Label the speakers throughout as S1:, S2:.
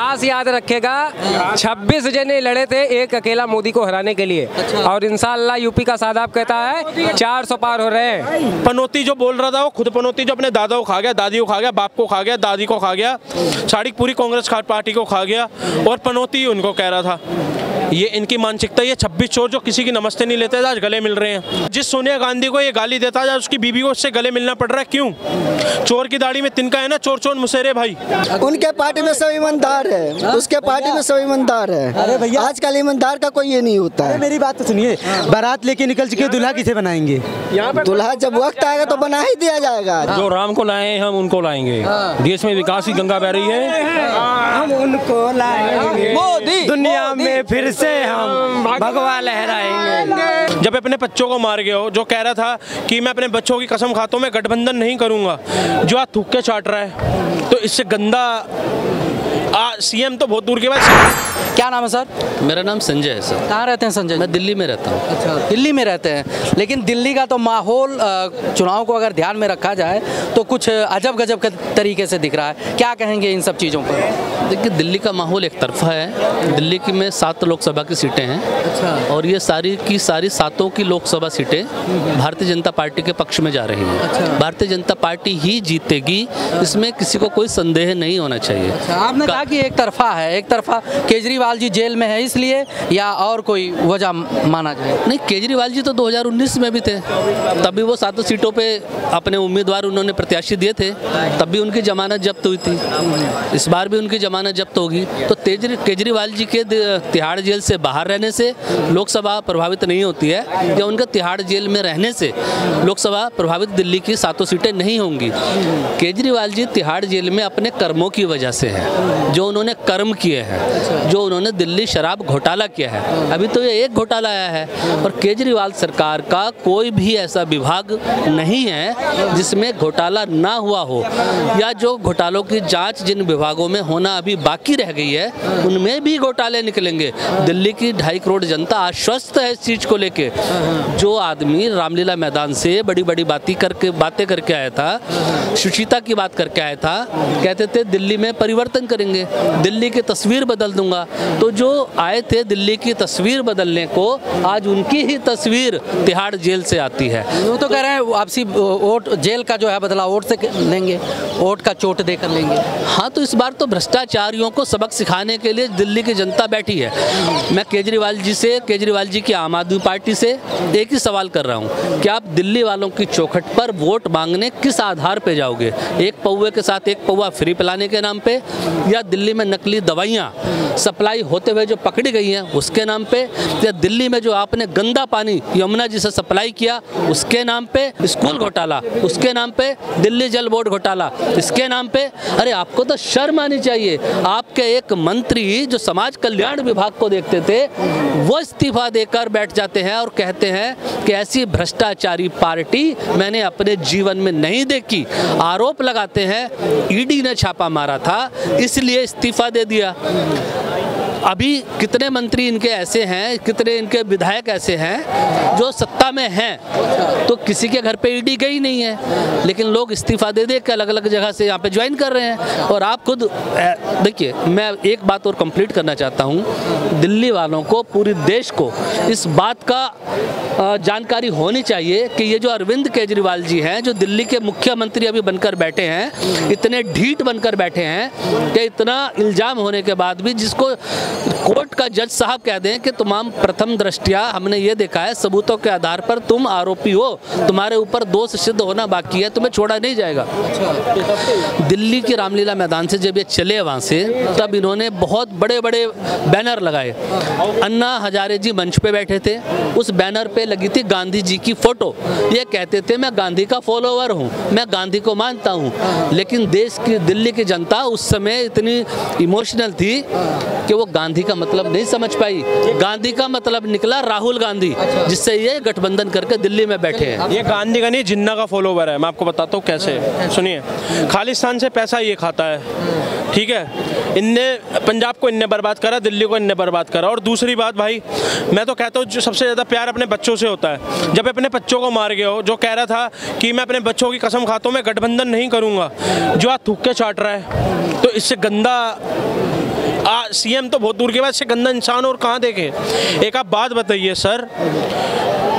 S1: इतिहास याद रखेगा, 26 जने लड़े थे एक अकेला मोदी को हराने के लिए। और इंशाअल्लाह यूपी का सादाब कहता है 400 पार हो रहे हैं।
S2: पनौती जो बोल रहा था वो खुद पनौती जो अपने दादा को खा गया, दादी को खा गया, बाप को खा गया, दादी को खा गया, सारी पूरी कांग्रेस पार्टी को खा गया और पनौती उनको कह रहा था। ये इनकी मानसिकता, ये 26 चोर जो किसी की नमस्ते नहीं लेते आज गले मिल रहे हैं। जिस सोनिया गांधी को ये गाली देता है उसकी बीबी को उससे गले मिलना पड़ रहा है, क्यों? चोर की दाढ़ी में तिनका है ना, चोर चोर मुसेरे भाई।
S3: उनके पार्टी में सब ईमानदार है, उसके पार्टी में सब ईमानदार है।
S4: अरे भैया
S3: आजकल ईमानदार का कोई ये नहीं होता है।
S4: मेरी बात तो सुनिए, बारात लेके निकल चुके दूल्हा किसे बनाएंगे?
S3: दूल्हा जब वक्त आएगा तो बना ही दिया जाएगा।
S5: जो राम को लाए हम उनको लाएंगे। देश में विकास की गंगा बह रही है,
S4: हम उनको लाएंगे। मोदी दुनिया में फिर से हम भगवा लहराएंगे।
S2: जब अपने बच्चों को मार गए हो, जो कह रहा था कि मैं अपने बच्चों की कसम खाता हूं मैं गठबंधन नहीं करूंगा, जो आज थूक के चाट रहा है, तो इससे गंदा सीएम तो बहुत दूर के बाद।
S6: क्या नाम है सर?
S7: मेरा नाम संजय है सर।
S6: कहाँ रहते हैं संजय?
S7: मैं दिल्ली में रहता हूँ।
S6: अच्छा, दिल्ली में रहते हैं। लेकिन दिल्ली का तो माहौल चुनाव को अगर ध्यान में रखा जाए तो कुछ अजब गजब के तरीके से दिख रहा है, क्या कहेंगे इन सब चीज़ों पर?
S7: देखिए, दिल्ली का माहौल एक तरफा है। दिल्ली की में 7 लोकसभा की सीटें हैं।
S6: अच्छा।
S7: और ये सारी की सारी 7 की लोकसभा सीटें भारतीय जनता पार्टी के पक्ष में जा रही हैं।
S6: अच्छा।
S7: भारतीय जनता पार्टी ही जीतेगी, इसमें किसी को कोई संदेह नहीं होना चाहिए।
S6: अच्छा, आपने कहा कि एक तरफा है, एक तरफा केजरीवाल जी जेल में है इसलिए, या और कोई वजह माना जाए?
S7: नहीं, केजरीवाल जी तो 2019 में भी थे, तभी वो 7 सीटों पे अपने उम्मीदवार उन्होंने प्रत्याशी दिए थे, तब भी उनकी जमानत जब्त हुई थी। इस बार भी उनकी जमानत जब्त होगी। तो केजरीवाल जी के तिहाड़ जेल से बाहर रहने से लोकसभा प्रभावित नहीं होती है, या उनका तिहाड़ जेल में रहने से लोकसभा प्रभावित दिल्ली की 7 सीटें नहीं होंगी। केजरीवाल जी तिहाड़ जेल में अपने कर्मों की वजह से है, जो उन्होंने कर्म किए हैं, जो उन्होंने दिल्ली शराब घोटाला किया है। अभी तो ये एक घोटाला आया है, और केजरीवाल सरकार का कोई भी ऐसा विभाग नहीं है जिसमें घोटाला ना हुआ हो, या जो घोटालों की जांच जिन विभागों में होना अभी बाकी रह गई है उनमें भी घोटाले निकलेंगे। दिल्ली की 2.5 करोड़ जनता आश्वस्त है इस चीज़ को लेके। जो आदमी रामलीला मैदान से बड़ी बड़ी बातें करके आया था, सुचिता की बात करके आया था, कहते थे दिल्ली में परिवर्तन करेंगे, दिल्ली की तस्वीर बदल दूंगा, तो जो आए थे दिल्ली की तस्वीर बदलने को, आज उनकी ही तस्वीर तिहाड़ जेल से आती है।
S6: वो तो कह रहे हैं आपसी वोट, जेल का जो है बदला वोट से लेंगे, वोट का चोट देकर लेंगे।
S7: हाँ, तो इस बार तो भ्रष्टाचारियों को सबक सिखाने के लिए दिल्ली की जनता बैठी है। मैं केजरीवाल जी की आम आदमी पार्टी से एक ही सवाल कर रहा हूँ कि आप दिल्ली वालों की चौखट पर वोट मांगने किस आधार पे जाओगे? एक पौवे के साथ एक पौवा फ्री पिलाने के नाम पे, या दिल्ली में नकली दवाइयाँ सप्लाई होते हुए जो पकड़ी गई हैं उसके नाम पे, या दिल्ली में जो आपने गंदा पानी यमुना जी से सप्लाई किया उसके नाम पे, स्कूल घोटाला उसके नाम पे, दिल्ली जल बोर्ड घोटाला इसके नाम पे? अरे आपको तो शर्म आनी चाहिए। आपके एक मंत्री जो समाज कल्याण विभाग को देखते थे वो इस्तीफा देकर बैठ जाते हैं और कहते हैं कि ऐसी भ्रष्टाचारी पार्टी मैंने अपने जीवन में नहीं देखी। आरोप लगाते हैं ईडी ने छापा मारा था इसलिए इस्तीफा दे दिया। अभी कितने मंत्री इनके ऐसे हैं, कितने इनके विधायक ऐसे हैं जो सत्ता में हैं, तो किसी के घर पे ईडी गई नहीं है, लेकिन लोग इस्तीफा दे दे के अलग अलग जगह से यहाँ पे ज्वाइन कर रहे हैं। और आप खुद देखिए, मैं एक बात और कंप्लीट करना चाहता हूँ, दिल्ली वालों को, पूरे देश को इस बात का जानकारी होनी चाहिए कि ये जो अरविंद केजरीवाल जी हैं, जो दिल्ली के मुख्यमंत्री अभी बनकर बैठे हैं, इतने ढीठ बनकर बैठे हैं कि इतना इल्ज़ाम होने के बाद भी, जिसको कोर्ट का जज साहब कह दें कि तमाम प्रथम दृष्टिया हमने ये देखा है, सबूतों के आधार पर तुम आरोपी हो, तुम्हारे ऊपर दोष सिद्ध होना बाकी है, तुम्हें छोड़ा नहीं जाएगा। दिल्ली की रामलीला मैदान से जब ये चले वहाँ से, तब इन्होंने बहुत बड़े बड़े बैनर लगाए। अन्ना हजारे जी मंच पे बैठे थे, उस बैनर पे लगी थी गांधी जी की फोटो। ये कहते थे मैं गांधी का फॉलोवर हूँ, मैं गांधी को मानता हूँ। लेकिन देश की, दिल्ली की जनता उस समय इतनी इमोशनल थी कि वो गांधी का मतलब नहीं समझ पाई। गांधी का मतलब निकला राहुल गांधी, जिससे ये गठबंधन करके दिल्ली में बैठे हैं।
S2: ये गांधी का नहीं, जिन्ना का फॉलोवर है। मैं आपको बताता हूँ कैसे, सुनिए। खालिस्तान से पैसा ये खाता है, ठीक है। इनने पंजाब को इनने बर्बाद करा, दिल्ली को इनने बर्बाद करा। और दूसरी बात भाई, मैं तो कहता हूँ जो सबसे ज़्यादा प्यार अपने बच्चों से होता है। जब अपने बच्चों को मार गए हो, जो कह रहा था कि मैं अपने बच्चों की कसम खाता हूँ मैं गठबंधन नहीं करूँगा, जो आज थूक के चाट रहा है, तो इससे गंदा सीएम तो बहुत दूर के बाद से गंदा इंसान और कहाँ देखे। एक आप बात बताइए सर,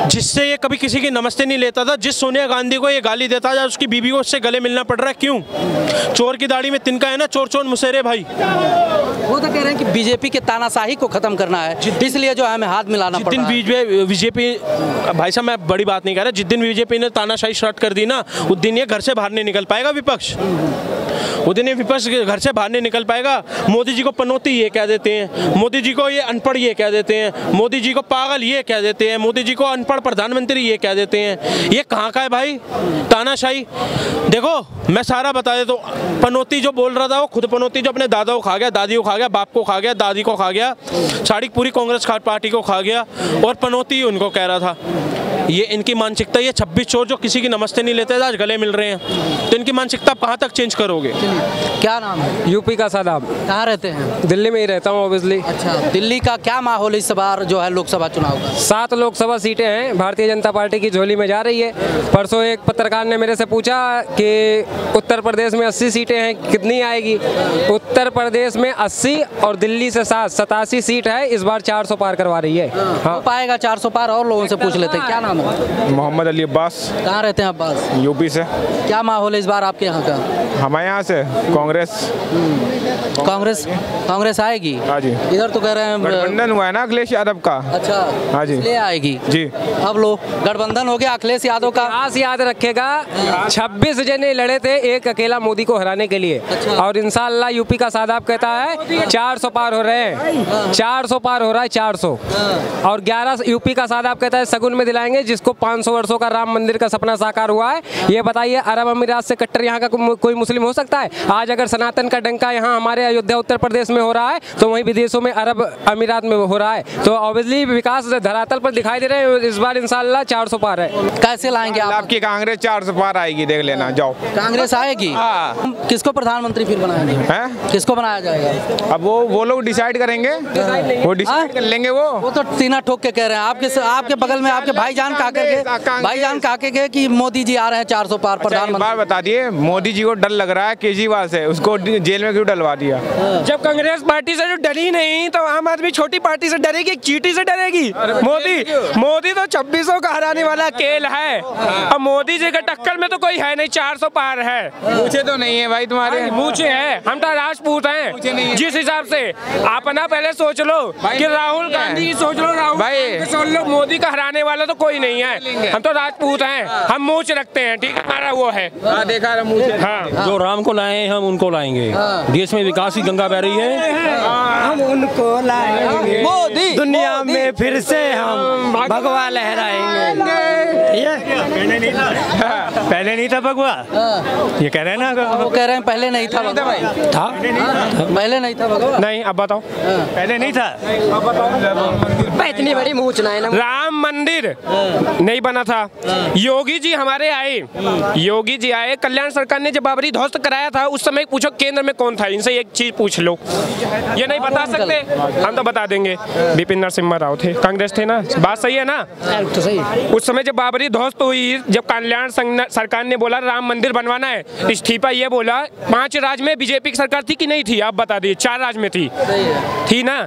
S2: जिससे ये कभी किसी की नमस्ते नहीं लेता था, जिस सोनिया गांधी को ये गाली देता था, उसकी बीबी को उससे गले मिलना पड़ रहा है, क्यों? चोर की दाढ़ी में तिनका है ना, चोर चोर मुसेरे भाई।
S6: वो तो कह रहे हैं कि बीजेपी के तानाशाही को खत्म करना है, इसलिए जो हमें हाथ मिलाना पड़ रहा है।
S2: बीजेपी भाई साहब, मैं बड़ी बात नहीं कह रहा, जिस दिन बीजेपी ने तानाशाही स्टार्ट कर दी ना, उस दिन ये घर से बाहर नहीं निकल पाएगा विपक्ष। उस दिन ये विपक्ष घर से बाहर नहीं निकल पाएगा। मोदी जी को पनौती ये कह देते हैं, मोदी जी को ये अनपढ़ ये कह देते हैं, मोदी जी को पागल ये कह देते हैं, मोदी जी को अनपढ़ प्रधानमंत्री ये कह देते हैं। ये कहाँ का है भाई तानाशाही? देखो मैं सारा बता देता हूँ। पनौती जो बोल रहा था वो खुद पनौती, जो अपने दादा को खा गया, दादी को खा गया, बाप को खा गया, दादी को खा गया, सारी पूरी कांग्रेस पार्टी को खा गया, और पनौती उनको कह रहा था। ये इनकी मानसिकता, ये 26 चोर जो किसी की नमस्ते नहीं लेते थे आज गले मिल रहे हैं, तो इनकी मानसिकता कहाँ तक चेंज करोगे?
S6: क्या नाम है?
S1: यूपी का सादाब।
S6: कहाँ रहते हैं?
S1: दिल्ली में ही रहता हूँ ऑब्वियसली।
S6: अच्छा, दिल्ली का क्या माहौल इस बार जो है लोकसभा चुनाव का?
S1: 7 लोकसभा सीटें हैं, भारतीय जनता पार्टी की झोली में जा रही है। परसों एक पत्रकार ने मेरे से पूछा कि उत्तर प्रदेश में 80 सीटें हैं, कितनी आएगी? उत्तर प्रदेश में 80 और दिल्ली से 87 सीट है, इस बार 400 पार करवा रही है।
S6: हाँ, पाएगा 400 पार। और लोगों से पूछ लेते हैं, क्या नाम है?
S8: मोहम्मद अली अब्बास।
S6: कहाँ रहते हैं अब्बास?
S8: यूपी से।
S6: क्या माहौल है इस बार आपके यहाँ का?
S8: हमारे यहाँ से कांग्रेस
S6: कांग्रेस आएगी।
S8: हाँ जी।
S6: इधर तो कह रहे हैं
S8: गठबंधन हुआ है ना अखिलेश यादव का।
S6: अच्छा,
S8: हाँ जी,
S6: इसलिए आएगी
S8: जी।
S6: अब लो गठबंधन हो गया अखिलेश यादव का।
S1: खास याद रखेगा, 26 जने लड़े थे एक अकेला मोदी को हराने के लिए।
S6: अच्छा।
S1: और इंशाल्लाह यूपी का सादाब कहता है 400 पार हो रहे हैं, 400 पार हो रहा है, 400। और 11 यूपी का सादाब कहता है सगुन में दिलाएंगे, जिसको 500 वर्षों का राम मंदिर का सपना साकार हुआ है। ये बताइए, अरब अमीरात से कट्टर यहाँ का कोई मुस्लिम हो सकता है? आज अगर सनातन का डंका यहाँ हमारे अयोध्या उत्तर प्रदेश में हो रहा है, तो वहीं विदेशों में अरब अमीरात में हो रहा है। तो ऑब्वियसली विकास धरातल पर दिखाई दे रहे हैं। इस बार इंशाल्लाह 400 पार है।
S6: कैसे लाएंगे आप?
S8: आपकी कांग्रेस 400 पार आएगी, देख लेना, जाओ।
S6: कांग्रेस आएगी?
S8: हाँ।
S6: किसको प्रधानमंत्री फिर बनाएंगे?
S8: हैं?
S6: किसको बनाया जाएगा?
S8: अब वो लोग डिसाइड करेंगे, वो डिसाइड कर लेंगे। वो
S6: तो सीना ठोक के कह रहे हैं। आपके बगल में आपके भाईजान कहा के कि मोदी जी आ रहे हैं 400 पार प्रधानमंत्री।
S8: बात बता दिए, मोदी जी को डर लग रहा है केजरीवाल से, उसको जेल में क्यों डलवा दिया?
S4: जब कांग्रेस पार्टी से जो डरी नहीं, तो आम आदमी छोटी पार्टी से डरेगी, चीटी से डरेगी? मोदी तो 2600 का हराने वाला खेल है। अब मोदी जी के टक्कर में तो कोई है नहीं, 400 पार है।
S8: पूछे तो नहीं है भाई तुम्हारे?
S4: पूछे है, हम तो राजपूत हैं। जिस हिसाब से अपना पहले सोच लो कि राहुल गांधी की सोच लो, राहुल भाई सोच लो, मोदी का हराने वाला तो कोई नहीं है। हम तो राजपूत हैं, हम मूछ रखते हैं, ठीक है, हमारा वो है।
S8: देखा
S5: हाँ। जो राम को लाए हम उनको लाएंगे। देश में विकास की गंगा बह रही है,
S4: हम उनको लाएंगे।
S6: मोदी
S4: दुनिया में फिर से हम भगवा लहराएंगे। पहले नहीं था भगवा, ये कह रहे हैं ना।
S6: वो कह रहे हैं पहले नहीं था भगवा। पहले नहीं था भगवा।
S4: नहीं, अब बताओ। पहले नहीं था।
S1: इतनी बड़ी मुँह चुनाए ना।
S4: राम मंदिर नहीं बना था। योगी जी हमारे आए, योगी जी आए, कल्याण सरकार ने जब बाबरी ध्वस्त कराया था, उस समय पूछो केंद्र में कौन था? इनसे एक चीज पूछ लो, ये नहीं बता सकते, हम तो बता देंगे। बिपिन नरसिम्हा राव थे, कांग्रेस थे ना, बात सही है ना?
S1: तो सही।
S4: उस समय जब बाबरी ध्वस्त हुई, जब कल्याण सरकार ने बोला राम मंदिर बनवाना है, इस्तीफा ये बोला, 5 राज्य में बीजेपी की सरकार थी कि नहीं थी? आप बता दीजिए। 4 राज्य में थी ना?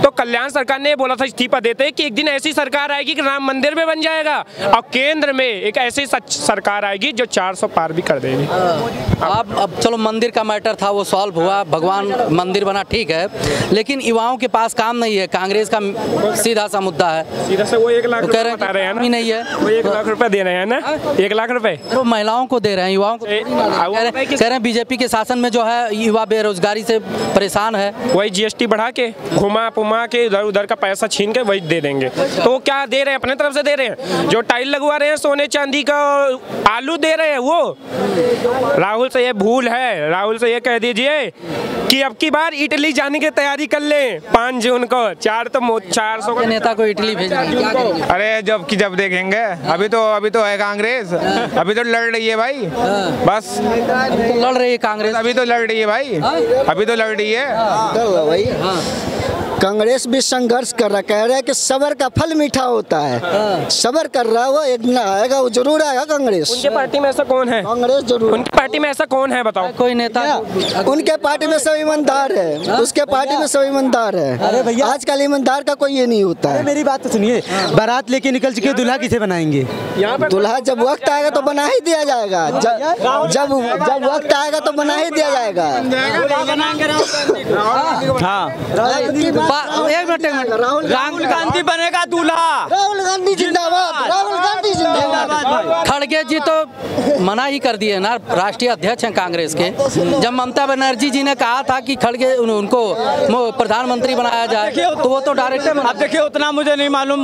S4: तो कल्याण सरकार ने बोला था इस्तीफा देते कि एक दिन ऐसी सरकार आएगी कि राम मंदिर में बन जाएगा, और केंद्र में एक ऐसी सरकार आएगी जो 400 पार भी कर देगी।
S6: अब चलो, मंदिर का मैटर था वो सॉल्व हुआ, भगवान मंदिर बना, ठीक है, लेकिन युवाओं के पास काम नहीं है। कांग्रेस का सीधा सा मुद्दा है,
S4: सीधा से वो 1 लाख
S6: तो
S4: रुपए बता रहे हैं ना,
S6: नहीं है,
S4: वो 1 लाख रुपए दे रहे हैं ना, 1 लाख रुपए
S6: वो महिलाओं को दे रहे हैं, युवाओं को कह रहे हैं बीजेपी के शासन में जो है युवा बेरोजगारी से परेशान है।
S4: वही जीएसटी बढ़ा के घुमा पुमा के इधर उधर का पैसा छीन के वही दे देंगे। तो वो क्या दे रहे हैं? अपने तरफ से दे रहे हैं। जो टाइल लगवा रहे हैं सोने चांदी का, आलू दे रहे हैं वो। राहुल से ये भूल है, राहुल से ये कह दीजिए कि अब की बार इटली जाने की तैयारी कर लें 5 जून को। 400 का
S6: नेता को इटली भेजेंगे।
S8: अरे जब देखेंगे, अभी तो है कांग्रेस, अभी तो लड़ रही है भाई, बस
S6: लड़ रही है कांग्रेस,
S8: अभी तो लड़ रही है भाई, अभी तो लड़ रही है।
S3: कांग्रेस भी संघर्ष कर रहा, कह रहा है कि सबर का फल मीठा होता है। सबर कर रहा है वो, एक दिन आएगा, वो जरूर आएगा कांग्रेस।
S4: उनके पार्टी में ऐसा कौन है?
S3: कांग्रेस जरूर।
S4: उनकी पार्टी में ऐसा कौन है बताओ?
S6: कोई नेता
S3: उनके पार्टी में सब ईमानदार है, उसके पार्टी में सब ईमानदार है।
S9: अरे भैया,
S3: आजकल ईमानदार का कोई ये नहीं होता है।
S9: मेरी बात तो सुनिए, बारात लेके निकल चुके, दूल्हा किसे बनाएंगे?
S3: दूल्हा जब वक्त आएगा तो बना ही दिया जाएगा। जब वक्त आएगा तो बना ही दिया जाएगा।
S9: हाँ,
S6: एक मिनट
S9: राहुल गांधी बनेगा दूल्हा।
S3: राहुल गांधी जिंदाबाद, राहुल गांधी जिंदाबाद।
S6: खड़गे जी तो मना ही कर दिए ना, राष्ट्रीय अध्यक्ष हैं कांग्रेस के। जब ममता बनर्जी जी ने कहा था कि खड़गे उनको प्रधानमंत्री बनाया जाए तो वो तो डायरेक्ट।
S9: अब देखिए, उतना मुझे नहीं मालूम।